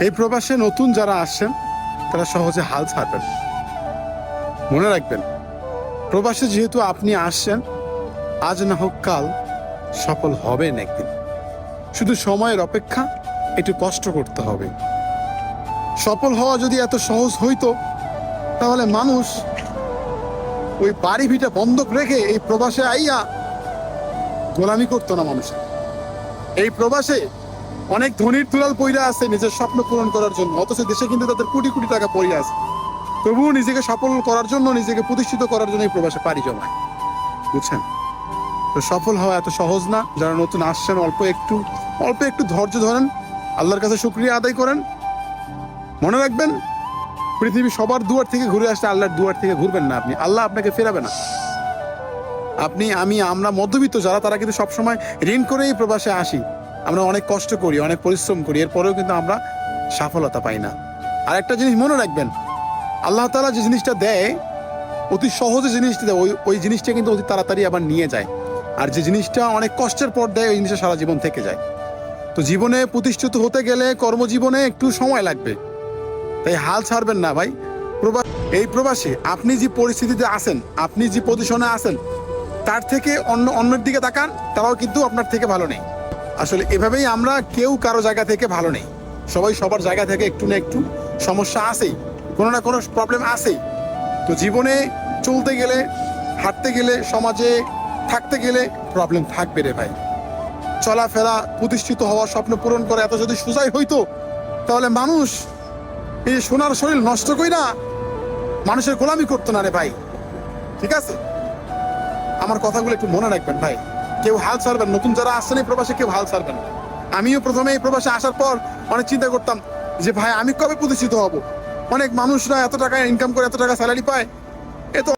এই প্রবাসে নতুন যারা আসছেন তারা সহজে হাল ছাড়বেন। মনে রাখবেন, প্রবাসে যেহেতু আপনি আসছেন, আজ না হোক কাল সফল হবেন একদিন। শুধু সময়ের অপেক্ষা, একটু কষ্ট করতে হবে। সফল হওয়া যদি এত সহজ হইতো তাহলে মানুষ ওই বাড়ি ভিটা বন্ধক রেখে এই প্রবাসে আইয়া গোলামি করতো না মানুষের। এই প্রবাসে অনেক ধনীর দুলাল পইরা আছে নিজের স্বপ্ন পূরণ করার জন্য, অথচ দেশে কিন্তু তাদের কোটি কোটি টাকা পড়ে আছে, তবুও নিজেকে সফল করার জন্য, নিজেকে প্রতিষ্ঠিত করার জন্য এই প্রবাসে পাড়ি জমায়। বুঝছেন? তো সফল হওয়া এত সহজ না। যারা নতুন আসছেন, অল্প একটু ধৈর্য ধরেন, আল্লাহর কাছে শুকরিয়া আদায় করেন। মনে রাখবেন, পৃথিবী সবার দুয়ার থেকে ঘুরে আসলে আল্লাহর দুয়ার থেকে ঘুরবেন না আপনি, আল্লাহ আপনাকে ফেরাবে না। আমরা মধ্যবিত্ত যারা, তারা কিন্তু সবসময় ঋণ করেই প্রবাসে আসি। আমরা অনেক কষ্ট করি, অনেক পরিশ্রম করি, এরপরেও কিন্তু আমরা সফলতা পাই না। আর একটা জিনিস মনে রাখবেন, আল্লাহ তাআলা যে জিনিসটা দেয়, অতি সহজে জিনিসটা দেয়, ওই জিনিসটা কিন্তু অতি তাড়াতাড়ি আবার নিয়ে যায়। আর যে জিনিসটা অনেক কষ্টের পর দেয়, ওই জিনিসটা সারা জীবন থেকে যায়। তো জীবনে প্রতিষ্ঠিত হতে গেলে কর্মজীবনে একটু সময় লাগবে, তাই হাল ছাড়বেন না ভাই। এই প্রবাসে আপনি যে পরিস্থিতিতে আছেন, আপনি যে পজিশনে আছেন, তার থেকে অন্যের দিকে তাকান, তারাও কিন্তু আপনার থেকে ভালো নেই। আসলে এভাবেই আমরা কেউ কারো জায়গা থেকে ভালো নেই। সবাই সবার জায়গা থেকে একটু না একটু সমস্যা আছেই, কোনো না কোনো প্রবলেম আছেই। তো জীবনে চলতে গেলে, হাঁটতে গেলে, সমাজে থাকতে গেলে প্রবলেম থাকবে রে ভাই। চলাফেরা, প্রতিষ্ঠিত হওয়া, স্বপ্ন পূরণ করা এত যদি সোজাই হইতো, তাহলে মানুষ এই সোনার শরীর নষ্ট কইরা মানুষের গোলামি করতো না রে ভাই। ঠিক আছে? আমার কথাগুলো একটু মনে রাখবেন ভাই। কেউ হাল ছাড়বেন, নতুন যারা আসছেন এই প্রবাসে কেউ হাল ছাড়বেন না। আমিও প্রথমে এই প্রবাসে আসার পর অনেক চিন্তা করতাম যে ভাই আমি কবে প্রতিষ্ঠিত হব। অনেক মানুষরা এত টাকা ইনকাম করে, এত টাকা স্যালারি পায়, এ তো